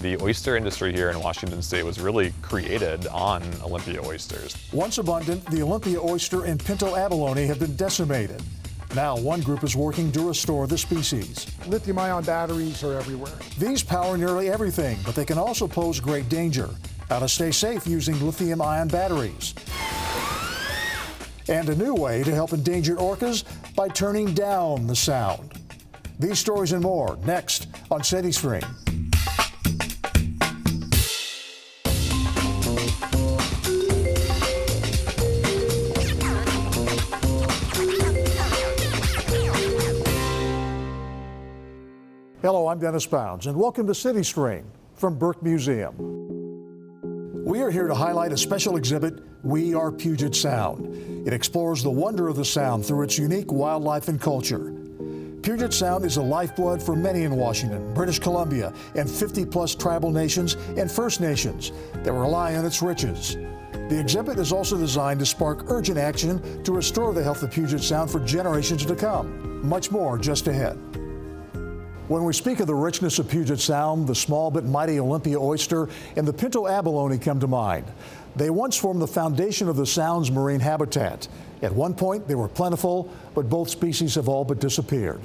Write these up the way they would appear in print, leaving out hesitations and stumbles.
The oyster industry here in Washington State was really created on Olympia oysters. Once abundant, the Olympia oyster and Pinto abalone have been decimated. Now one group is working to restore the species. Lithium-ion batteries are everywhere. These power nearly everything, but they can also pose great danger. How to stay safe using lithium-ion batteries. And a new way to help endangered orcas by turning down the sound. These stories and more next on CityStream. Hello, I'm Dennis Bounds, and welcome to CityStream from Burke Museum. We are here to highlight a special exhibit, We Are Puget Sound. It explores the wonder of the sound through its unique wildlife and culture. Puget Sound is a lifeblood for many in Washington, British Columbia, and 50-plus tribal nations and First Nations that rely on its riches. The exhibit is also designed to spark urgent action to restore the health of Puget Sound for generations to come. Much more just ahead. When we speak of the richness of Puget Sound, the small but mighty Olympia oyster and the Pinto abalone come to mind. They once formed the foundation of the Sound's marine habitat. At one point, they were plentiful, but both species have all but disappeared.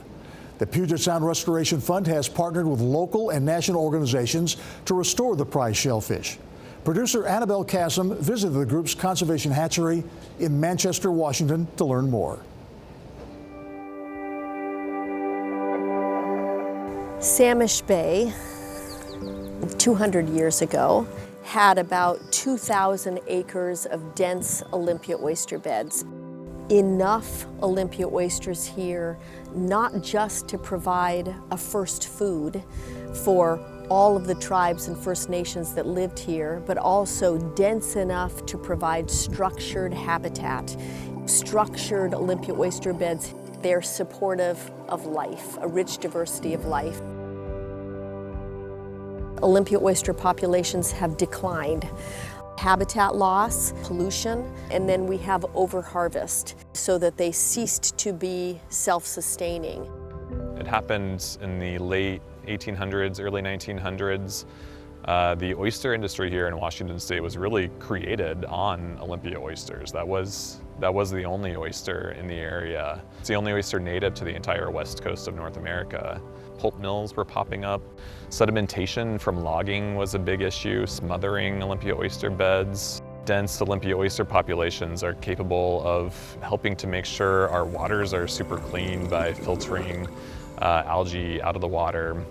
The Puget Sound Restoration Fund has partnered with local and national organizations to restore the prized shellfish. Producer Annabelle Chasm visited the group's conservation hatchery in Manchester, Washington to learn more. Salish Bay, 200 years ago, had about 2,000 acres of dense Olympia oyster beds. Enough Olympia oysters here, not just to provide a first food for all of the tribes and First Nations that lived here, but also dense enough to provide structured habitat. Structured Olympia oyster beds, they're supportive of life, a rich diversity of life. Olympia oyster populations have declined. Habitat loss, pollution, and then we have overharvest so that they ceased to be self-sustaining. It happened in the late 1800s, early 1900s. The oyster industry here in Washington State was really created on Olympia oysters. That was the only oyster in the area. It's the only oyster native to the entire west coast of North America. Pulp mills were popping up. Sedimentation from logging was a big issue, smothering Olympia oyster beds. Dense Olympia oyster populations are capable of helping to make sure our waters are super clean by filtering algae out of the water.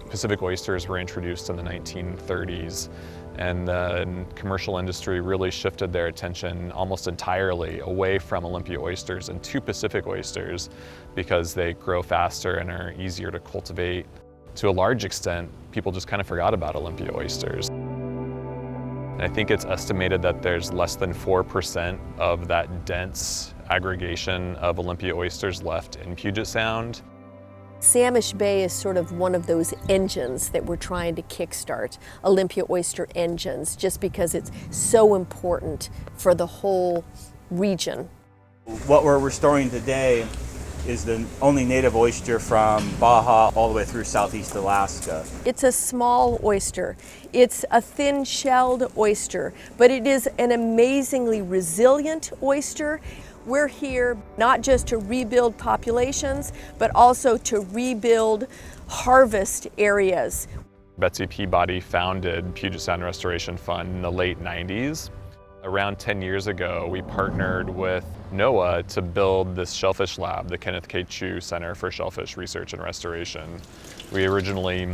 Pacific oysters were introduced in the 1930s, and the commercial industry really shifted their attention almost entirely away from Olympia oysters and to Pacific oysters because they grow faster and are easier to cultivate. To a large extent, people just kind of forgot about Olympia oysters. And I think it's estimated that there's less than 4% of that dense aggregation of Olympia oysters left in Puget Sound. Salish Bay is sort of one of those engines that we're trying to kickstart, Olympia oyster engines, just because it's so important for the whole region. What we're restoring today is the only native oyster from Baja all the way through southeast Alaska. It's a small oyster. It's a thin-shelled oyster, but it is an amazingly resilient oyster. We're here not just to rebuild populations, but also to rebuild harvest areas. Betsy Peabody founded Puget Sound Restoration Fund in the late 90s. Around 10 years ago, we partnered with NOAA to build this shellfish lab, the Kenneth K. Chu Center for Shellfish Research and Restoration. We originally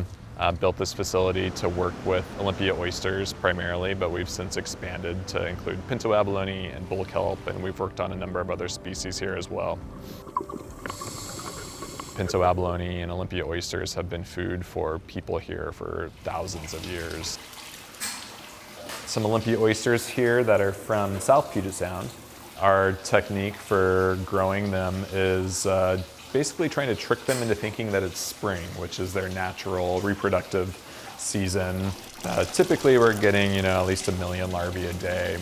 built this facility to work with Olympia oysters primarily, but we've since expanded to include Pinto abalone and bull kelp, and we've worked on a number of other species here as well. Pinto abalone and Olympia oysters have been food for people here for thousands of years. Some Olympia oysters here that are from South Puget Sound. Our technique for growing them is basically trying to trick them into thinking that it's spring, which is their natural reproductive season. Typically we're getting, at least 1 million larvae a day.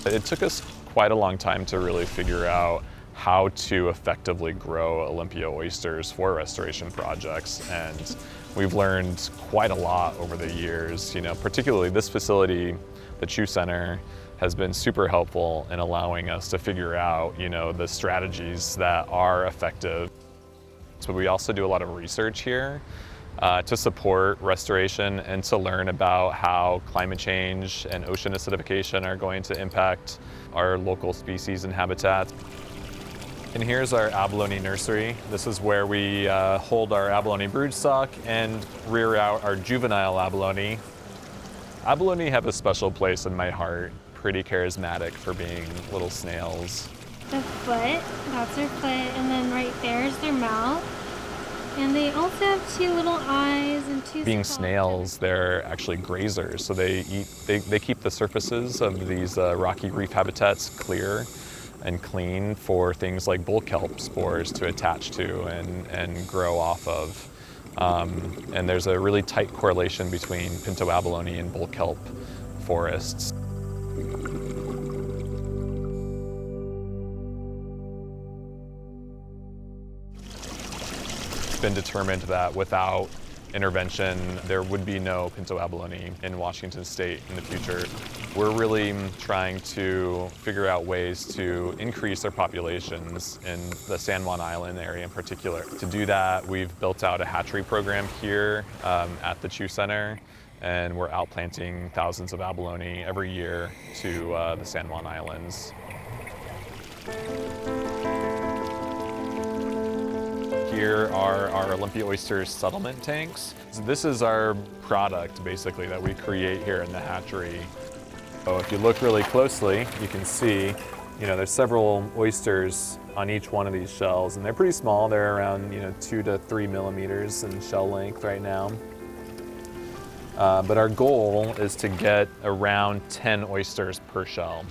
It took us quite a long time to really figure out how to effectively grow Olympia oysters for restoration projects. And we've learned quite a lot over the years. Particularly this facility, the Chew Center, has been super helpful in allowing us to figure out, the strategies that are effective. So we also do a lot of research here to support restoration and to learn about how climate change and ocean acidification are going to impact our local species and habitats. And here's our abalone nursery. This is where we hold our abalone broodstock and rear out our juvenile abalone. Abalone have a special place in my heart. Pretty charismatic for being little snails. The foot, that's their foot, and then right there is their mouth. And they also have two little eyes and two Being snails, they're actually grazers, so they keep the surfaces of these rocky reef habitats clear and clean for things like bull kelp spores to attach to and grow off of. And there's a really tight correlation between Pinto abalone and bull kelp forests. It's been determined that without intervention, there would be no Pinto abalone in Washington State in the future. We're really trying to figure out ways to increase their populations in the San Juan Island area in particular. To do that, we've built out a hatchery program here at the Chew Center, and we're outplanting thousands of abalone every year to the San Juan Islands. Here are our Olympia oysters settlement tanks. So this is our product, basically, that we create here in the hatchery. So if you look really closely, you can see, there's several oysters on each one of these shells, and they're pretty small. They're around, 2 to 3 millimeters in shell length right now. But our goal is to get around 10 oysters per shell.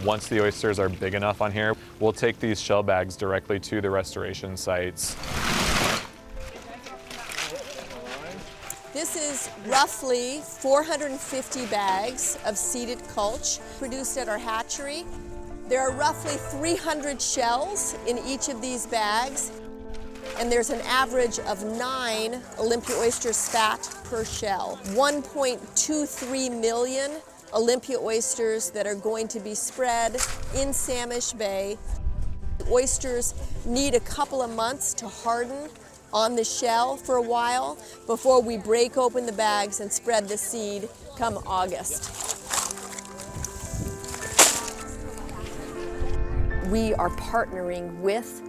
Once the oysters are big enough on here, we'll take these shell bags directly to the restoration sites. This is roughly 450 bags of seeded culch produced at our hatchery. There are roughly 300 shells in each of these bags, and there's an average of 9 Olympia oyster spat per shell. 1.23 million Olympia oysters that are going to be spread in Salish Bay. Oysters need a couple of months to harden on the shell for a while before we break open the bags and spread the seed come August. We are partnering with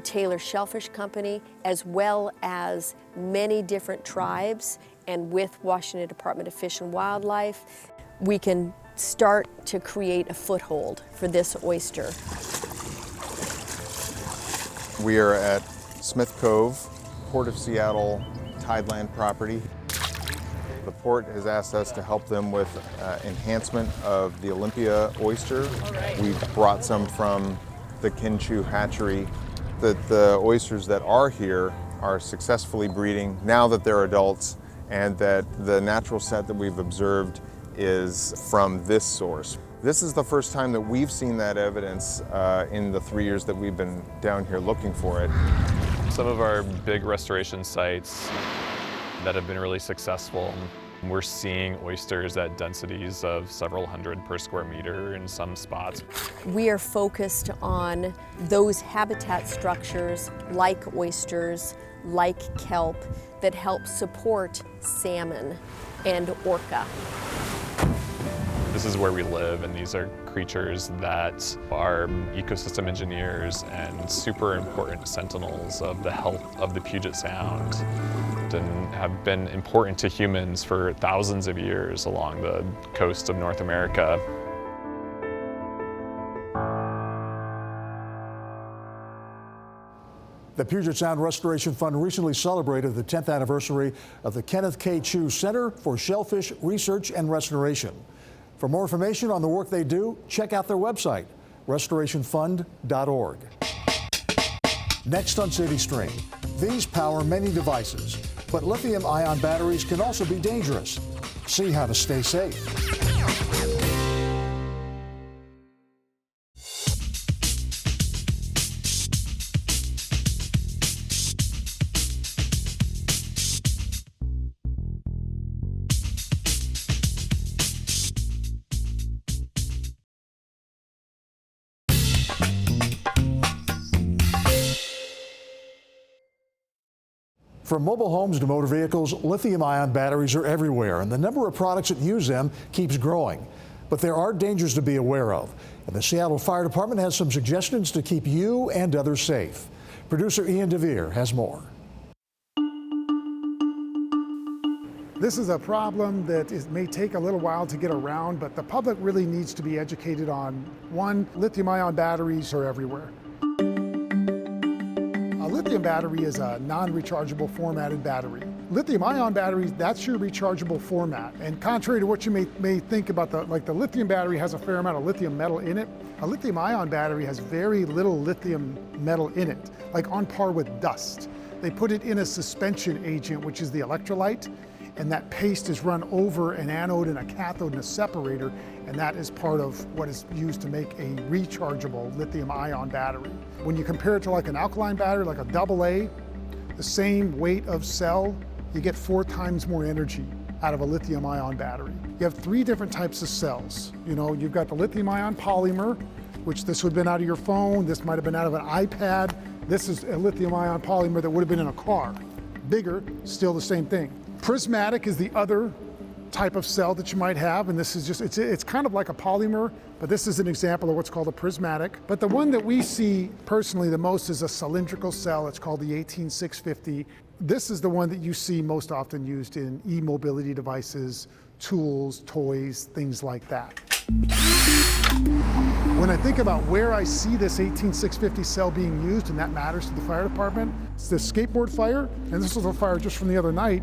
Taylor Shellfish Company as well as many different tribes and with Washington Department of Fish and Wildlife. We can start to create a foothold for this oyster. We are at Smith Cove, Port of Seattle tideland property. The port has asked us to help them with enhancement of the Olympia oyster. We've brought some from the Kinchu hatchery. The oysters that are here are successfully breeding now that they're adults, and that the natural set that we've observed is from this source. This is the first time that we've seen that evidence in the 3 years that we've been down here looking for it. Some of our big restoration sites that have been really successful, we're seeing oysters at densities of several hundred per square meter in some spots. We are focused on those habitat structures like oysters, like kelp, that help support salmon and orca. This is where we live, and these are creatures that are ecosystem engineers and super important sentinels of the health of the Puget Sound, and have been important to humans for thousands of years along the coast of North America. The Puget Sound Restoration Fund recently celebrated the 10th anniversary of the Kenneth K. Chew Center for Shellfish Research and Restoration. For more information on the work they do, check out their website, restorationfund.org. Next on CityStream, these power many devices, but lithium-ion batteries can also be dangerous. See how to stay safe. From mobile homes to motor vehicles, lithium-ion batteries are everywhere, and the number of products that use them keeps growing. But there are dangers to be aware of, and the Seattle Fire Department has some suggestions to keep you and others safe. Producer Ian DeVere has more. This is a problem that may take a little while to get around, but the public really needs to be educated on, one, lithium-ion batteries are everywhere. A lithium battery is a non-rechargeable formatted battery. Lithium-ion batteries, that's your rechargeable format. And contrary to what you may think about the lithium battery has a fair amount of lithium metal in it, a lithium-ion battery has very little lithium metal in it, like on par with dust. They put it in a suspension agent, which is the electrolyte, and that paste is run over an anode and a cathode and a separator, and that is part of what is used to make a rechargeable lithium-ion battery. When you compare it to like an alkaline battery, like a AA, the same weight of cell, you get 4 times more energy out of a lithium-ion battery. You have 3 different types of cells. You know, you've got the lithium-ion polymer, which this would have been out of your phone, this might have been out of an iPad. This is a lithium-ion polymer that would have been in a car. Bigger, still the same thing. Prismatic is the other type of cell that you might have, and this is just, it's kind of like a polymer, but this is an example of what's called a prismatic. But the one that we see personally the most is a cylindrical cell. It's called the 18650. This is the one that you see most often used in e-mobility devices, tools, toys, things like that. When I think about where I see this 18650 cell being used, and that matters to the fire department, it's the skateboard fire, and this was a fire just from the other night.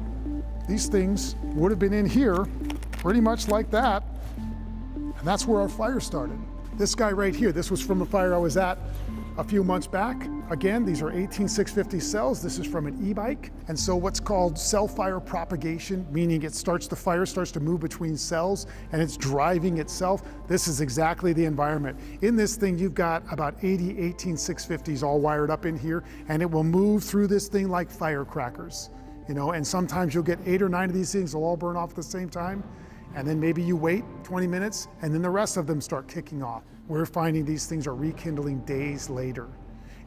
These things would have been in here pretty much like that, and that's where our fire started. This guy right here, this was from a fire I was at a few months back. Again, these are 18650 cells. This is from an e-bike. And so what's called cell fire propagation, meaning the fire starts to move between cells and it's driving itself. This is exactly the environment. In this thing, you've got about 80 18650s all wired up in here, and it will move through this thing like firecrackers. You know, and sometimes you'll get 8 or 9 of these things, they'll all burn off at the same time. And then maybe you wait 20 minutes and then the rest of them start kicking off. We're finding these things are rekindling days later.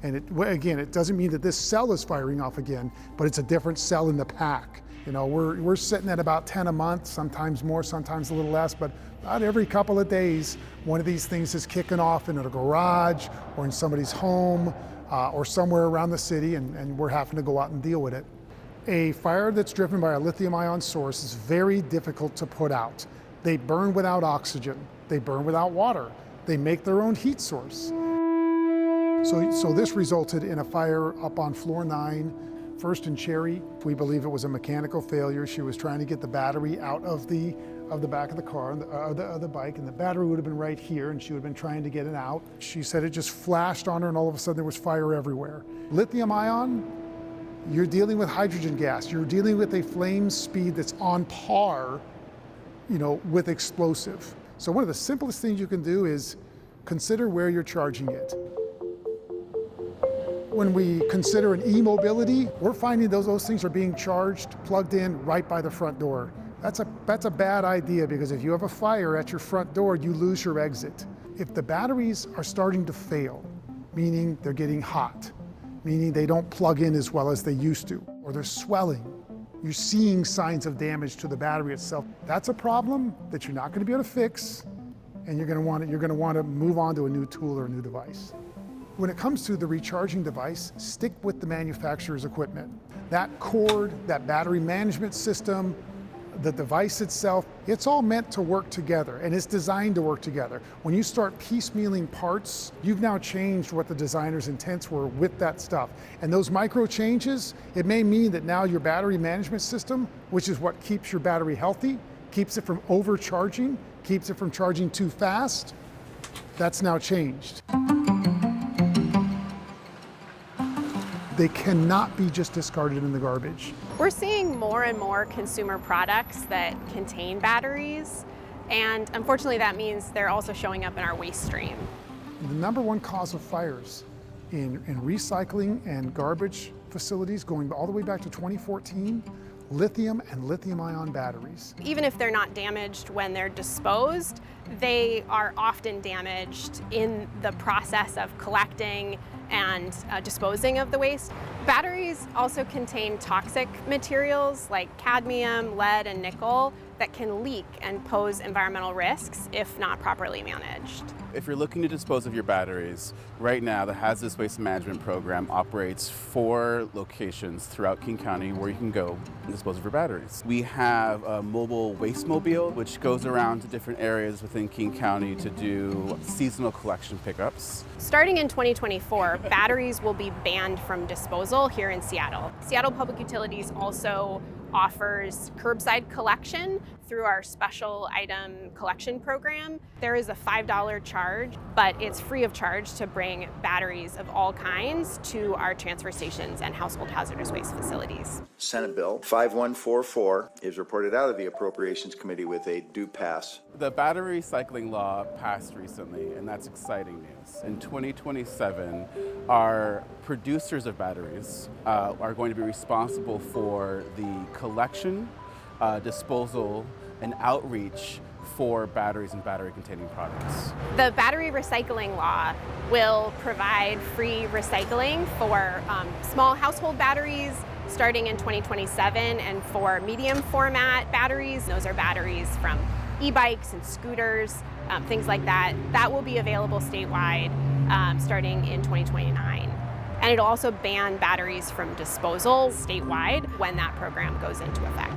And again, it doesn't mean that this cell is firing off again, but it's a different cell in the pack. You know, we're sitting at about 10 a month, sometimes more, sometimes a little less, but about every couple of days, one of these things is kicking off in a garage or in somebody's home or somewhere around the city, and we're having to go out and deal with it. A fire that's driven by a lithium-ion source is very difficult to put out. They burn without oxygen. They burn without water. They make their own heat source. So this resulted in a fire up on floor 9, first in Cherry. We believe it was a mechanical failure. She was trying to get the battery out of the back of the car, of the bike, and the battery would have been right here, and she would have been trying to get it out. She said it just flashed on her, and all of a sudden there was fire everywhere. Lithium-ion, you're dealing with hydrogen gas. You're dealing with a flame speed that's on par, you know, with explosive. So one of the simplest things you can do is consider where you're charging it. When we consider an e-mobility, we're finding those things are being charged, plugged in right by the front door. That's a bad idea, because if you have a fire at your front door, you lose your exit. If the batteries are starting to fail, meaning they're getting hot, meaning they don't plug in as well as they used to, or they're swelling, you're seeing signs of damage to the battery itself. That's a problem that you're not going to be able to fix, and you're going to want to move on to a new tool or a new device. When it comes to the recharging device, stick with the manufacturer's equipment. That cord, that battery management system, the device itself, it's all meant to work together, and it's designed to work together. When you start piecemealing parts, you've now changed what the designer's intents were with that stuff. And those micro changes, it may mean that now your battery management system, which is what keeps your battery healthy, keeps it from overcharging, keeps it from charging too fast, that's now changed. They cannot be just discarded in the garbage. We're seeing more and more consumer products that contain batteries, and unfortunately that means they're also showing up in our waste stream. The #1 cause of fires in recycling and garbage facilities, going all the way back to 2014, lithium and lithium-ion batteries. Even if they're not damaged when they're disposed, they are often damaged in the process of collecting and disposing of the waste. Batteries also contain toxic materials like cadmium, lead, and nickel that can leak and pose environmental risks if not properly managed. If you're looking to dispose of your batteries, right now the Hazardous Waste Management Program operates 4 locations throughout King County where you can go and dispose of your batteries. We have a mobile waste mobile which goes around to different areas within King County to do seasonal collection pickups. Starting in 2024, batteries will be banned from disposal here in Seattle. Seattle Public Utilities also offers curbside collection through our special item collection program. There is a $5 charge, but it's free of charge to bring batteries of all kinds to our transfer stations and household hazardous waste facilities. Senate Bill 5144 is reported out of the Appropriations Committee with a due pass. The battery recycling law passed recently, and that's exciting news. In 2027, our producers of batteries are going to be responsible for the collection, disposal, and outreach for batteries and battery-containing products. The battery recycling law will provide free recycling for small household batteries starting in 2027, and for medium format batteries, those are batteries from e-bikes and scooters, things like that. That will be available statewide starting in 2029. And it'll also ban batteries from disposal statewide when that program goes into effect.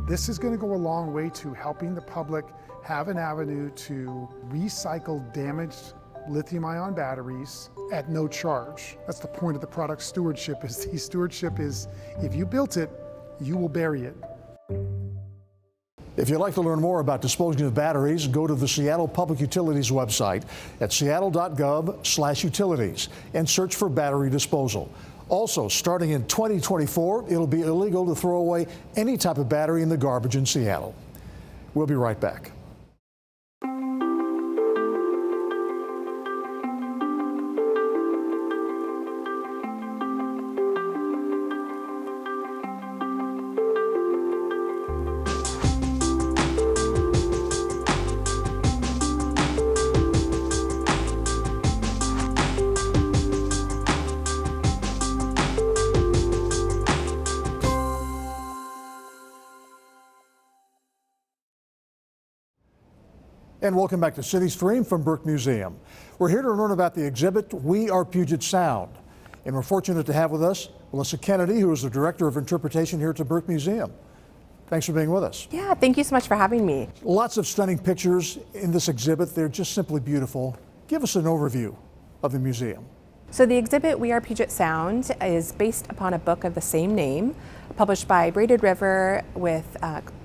This is going to go a long way to helping the public have an avenue to recycle damaged lithium-ion batteries at no charge. That's the point of the product stewardship. Stewardship is, if you built it, you will bury it. If you'd like to learn more about disposing of batteries, go to the Seattle Public Utilities website at seattle.gov/utilities and search for battery disposal. Also, starting in 2024, it'll be illegal to throw away any type of battery in the garbage in Seattle. We'll be right back. And welcome back to CityStream from Burke Museum. We're here to learn about the exhibit, We Are Puget Sound. And we're fortunate to have with us Melissa Kennedy, who is the Director of Interpretation here at the Burke Museum. Thanks for being with us. Yeah, thank you so much for having me. Lots of stunning pictures in this exhibit. They're just simply beautiful. Give us an overview of the museum. So the exhibit, We Are Puget Sound, is based upon a book of the same name, published by Braided River with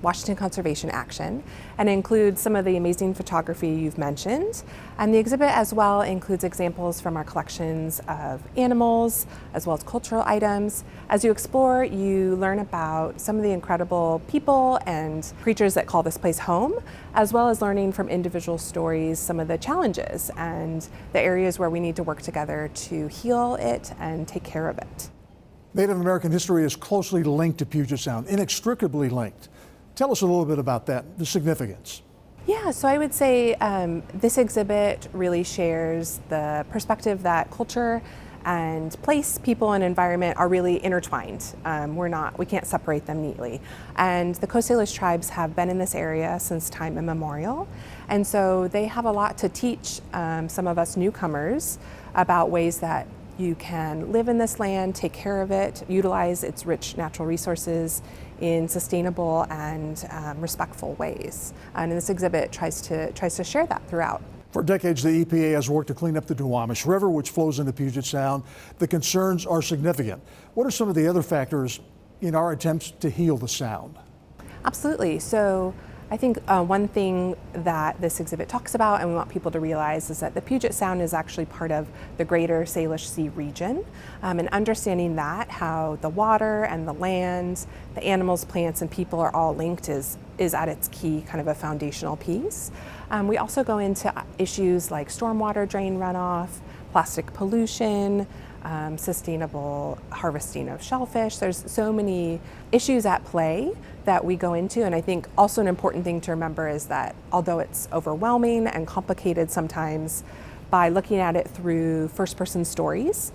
Washington Conservation Action, and includes some of the amazing photography you've mentioned. And the exhibit as well includes examples from our collections of animals, as well as cultural items. As you explore, you learn about some of the incredible people and creatures that call this place home, as well as learning from individual stories some of the challenges and the areas where we need to work together to heal it and take care of it. Native American history is closely linked to Puget Sound, inextricably linked. Tell us a little bit about that, the significance. Yeah, so I would say this exhibit really shares the perspective that culture and place, people, and environment are really intertwined. We can't separate them neatly. And the Coast Salish tribes have been in this area since time immemorial. And so they have a lot to teach some of us newcomers about ways that you can live in this land, take care of it, utilize its rich natural resources in sustainable and respectful ways. And this exhibit tries to share that throughout. For decades, the EPA has worked to clean up the Duwamish River, which flows into Puget Sound. The concerns are significant. What are some of the other factors in our attempts to heal the Sound? Absolutely. So I think one thing that this exhibit talks about and we want people to realize is that the Puget Sound is actually part of the greater Salish Sea region. And understanding that, how the water and the land, the animals, plants, and people are all linked is at its key kind of a foundational piece. We also go into issues like stormwater drain runoff, plastic pollution, sustainable harvesting of shellfish. There's so many issues at play that we go into, and I think also an important thing to remember is that although it's overwhelming and complicated sometimes, by looking at it through first-person stories,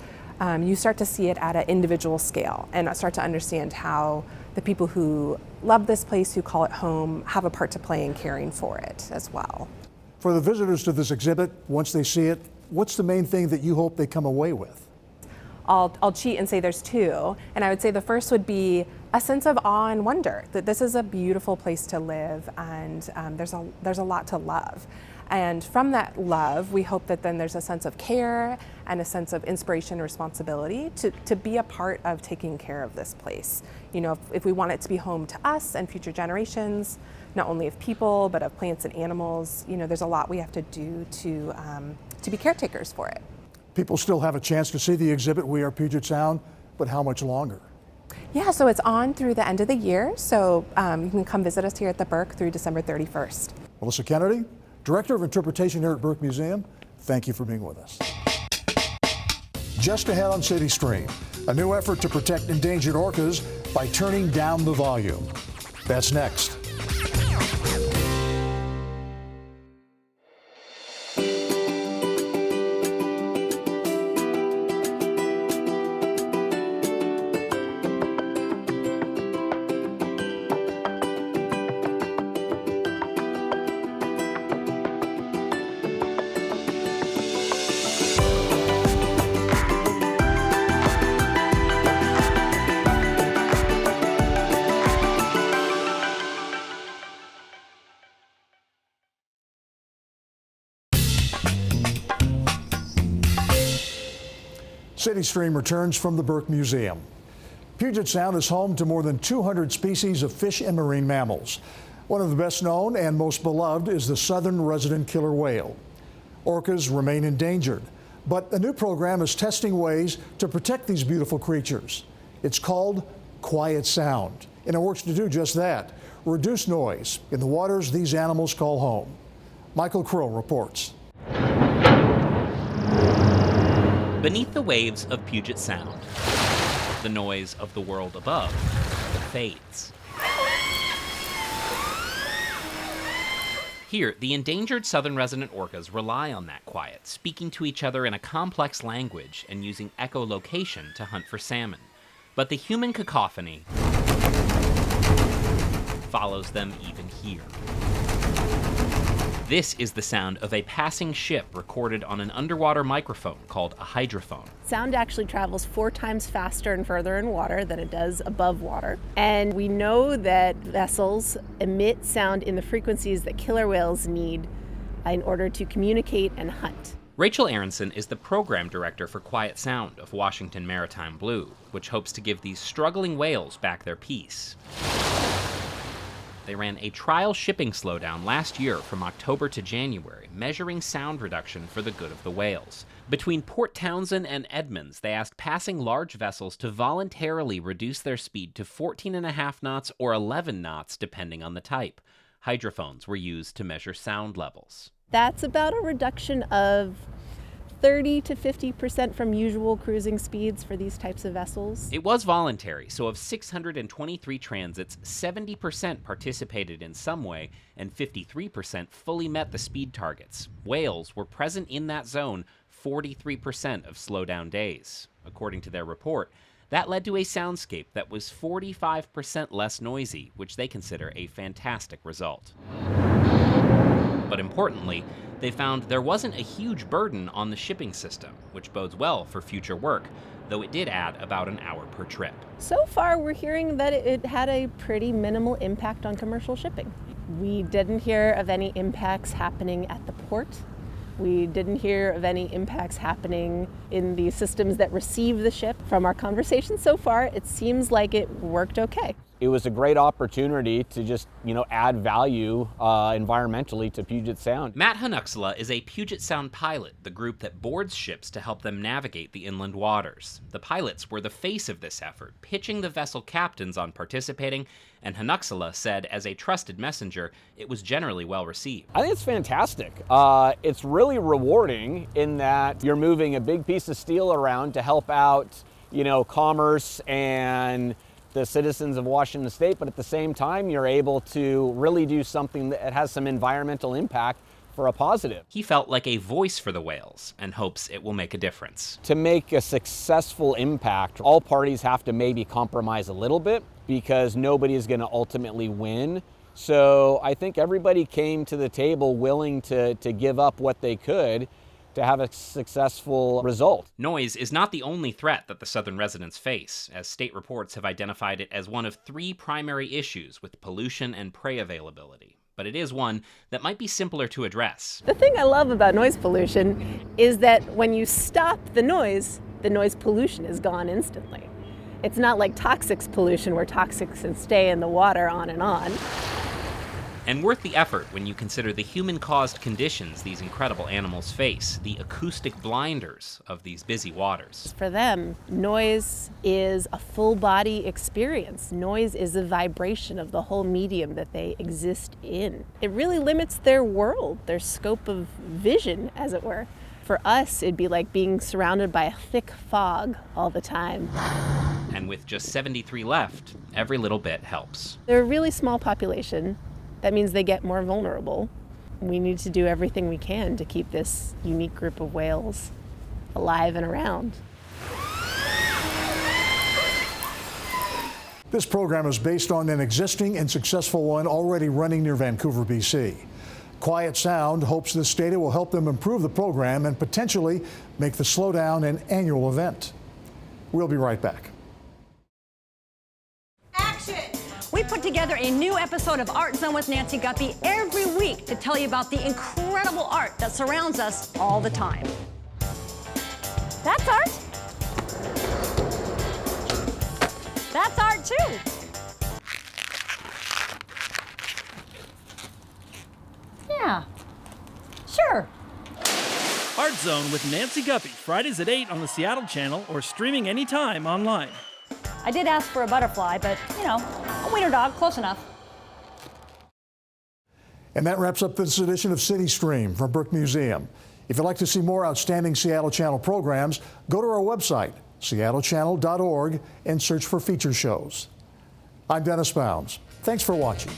you start to see it at an individual scale and start to understand how the people who love this place, who call it home, have a part to play in caring for it as well. For the visitors to this exhibit, once they see it, what's the main thing that you hope they come away with? I'll cheat and say there's two, and I would say the first would be a sense of awe and wonder that this is a beautiful place to live, and there's a lot to love. And from that love, we hope that then there's a sense of care and a sense of inspiration and responsibility to be a part of taking care of this place. You know, if we want it to be home to us and future generations, not only of people, but of plants and animals, you know, there's a lot we have to do to be caretakers for it. People still have a chance to see the exhibit, We Are Puget Sound, but how much longer? Yeah, so it's on through the end of the year, so you can come visit us here at the Burke through December 31st. Melissa Kennedy, Director of Interpretation here at Burke Museum, thank you for being with us. Just ahead on CityStream, a new effort to protect endangered orcas by turning down the volume. That's next. CityStream returns from the Burke Museum. Puget Sound is home to more than 200 species of fish and marine mammals. One of the best known and most beloved is the southern resident killer whale. Orcas remain endangered, but a new program is testing ways to protect these beautiful creatures. It's called Quiet Sound, and it works to do just that, reduce noise in the waters these animals call home. Michael Crow reports. Beneath the waves of Puget Sound, the noise of the world above fades. Here, the endangered southern resident orcas rely on that quiet, speaking to each other in a complex language and using echolocation to hunt for salmon. But the human cacophony follows them even here. This is the sound of a passing ship recorded on an underwater microphone called a hydrophone. Sound actually travels 4 times faster and further in water than it does above water. And we know that vessels emit sound in the frequencies that killer whales need in order to communicate and hunt. Rachel Aronson is the program director for Quiet Sound of Washington Maritime Blue, which hopes to give these struggling whales back their peace. They ran a trial shipping slowdown last year from October to January, measuring sound reduction for the good of the whales. Between Port Townsend and Edmonds, they asked passing large vessels to voluntarily reduce their speed to 14.5 knots or 11 knots, depending on the type. Hydrophones were used to measure sound levels. That's about a reduction of 30 to 50% from usual cruising speeds for these types of vessels. It was voluntary, so of 623 transits, 70% participated in some way, and 53% fully met the speed targets. Whales were present in that zone 43% of slowdown days. According to their report, that led to a soundscape that was 45% less noisy, which they consider a fantastic result. But importantly, they found there wasn't a huge burden on the shipping system, which bodes well for future work, though it did add about an hour per trip. So far, we're hearing that it had a pretty minimal impact on commercial shipping. We didn't hear of any impacts happening at the port. We didn't hear of any impacts happening in the systems that receive the ship. From our conversations so far, it seems like it worked okay. it was a great opportunity to just, add value environmentally to Puget Sound. Matt Hanuxala is a Puget Sound pilot, the group that boards ships to help them navigate the inland waters. The pilots were the face of this effort, pitching the vessel captains on participating, and Hanuxala said, as a trusted messenger, it was generally well received. I think it's fantastic. It's really rewarding in that you're moving a big piece of steel around to help out, commerce and the citizens of Washington State, but at the same time, you're able to really do something that has some environmental impact for a positive. He felt like a voice for the whales and hopes it will make a difference. To make a successful impact, all parties have to maybe compromise a little bit because nobody is going to ultimately win. So I think everybody came to the table willing to give up what they could to have a successful result. Noise is not the only threat that the southern residents face, as state reports have identified it as one of 3 primary issues with pollution and prey availability. But it is one that might be simpler to address. The thing I love about noise pollution is that when you stop the noise pollution is gone instantly. It's not like toxics pollution where toxics can stay in the water on and on. And worth the effort when you consider the human-caused conditions these incredible animals face, the acoustic blinders of these busy waters. For them, noise is a full-body experience. Noise is a vibration of the whole medium that they exist in. It really limits their world, their scope of vision, as it were. For us, it'd be like being surrounded by a thick fog all the time. And with just 73 left, every little bit helps. They're a really small population. That means they get more vulnerable. We need to do everything we can to keep this unique group of whales alive and around. This program is based on an existing and successful one already running near Vancouver, BC. Quiet Sound hopes this data will help them improve the program and potentially make the Slowdown an annual event. We'll be right back. We put together a new episode of Art Zone with Nancy Guppy every week to tell you about the incredible art that surrounds us all the time. That's art. That's art too. Yeah, sure. Art Zone with Nancy Guppy, Fridays at 8 on the Seattle channel or streaming anytime online. I did ask for a butterfly, but, a wiener dog, close enough. And that wraps up this edition of CityStream from Burke Museum. If you'd like to see more outstanding Seattle Channel programs, go to our website, seattle.gov, and search for feature shows. I'm Dennis Bounds. Thanks for watching.